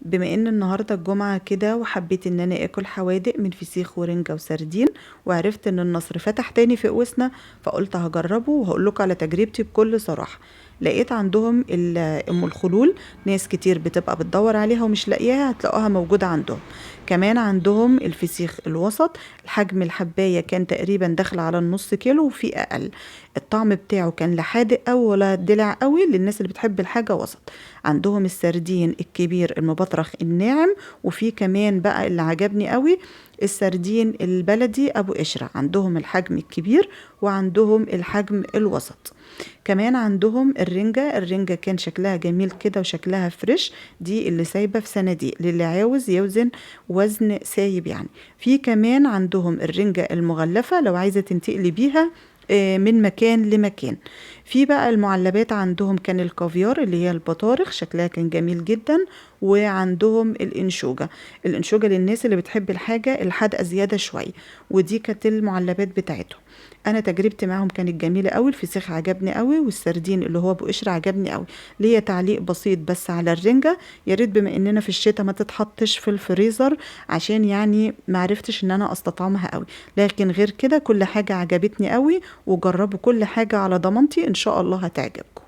بما ان النهارده الجمعة كده وحبيت ان انا اكل حوادق من فسيخ ورنجة وسردين، وعرفت ان النصر فتح تاني في قوسنا، فقلت هجربه وهقول لكم على تجربتي بكل صراحة. لقيت عندهم ام الخلول، ناس كتير بتبقى بتدور عليها ومش لاقياها، هتلاقوها موجودة عندهم. كمان عندهم الفسيخ الوسط، الحجم الحباية كان تقريبا داخل على النص كيلو وفي اقل. الطعم بتاعه كان لا حادق قوي ولا دلع قوي للناس اللي بتحب الحاجة وسط. عندهم السردين الكبير المبطرخ الناعم، وفي كمان بقى اللي عجبني قوي السردين البلدي ابو قشرة، عندهم الحجم الكبير وعندهم الحجم الوسط. كمان عندهم الرنجة كان شكلها جميل كده وشكلها فريش، دي اللي سايبة في صناديق للي عاوز يوزن وزن سايب يعني. في كمان عندهم الرنجة المغلفة لو عايزة تنتقلي بيها من مكان لمكان. في بقى المعلبات عندهم كان الكافيار اللي هي البطارخ، شكلها كان جميل جدا. وعندهم الانشوجة للناس اللي بتحب الحاجة الحادقة زيادة شوية، ودي كانت المعلبات بتاعتهم. انا تجربتي معاهم كانت جميله قوي، الفسيخ عجبني قوي والسردين اللي هو بقشر عجبني قوي. ليا تعليق بسيط بس على الرنجه، يا ريت بما اننا في الشتاء ما تتحطش في الفريزر، عشان يعني ما عرفتش ان انا استطعمها قوي. لكن غير كده كل حاجه عجبتني قوي، وجربوا كل حاجه على ضمانتي ان شاء الله هتعجبكم.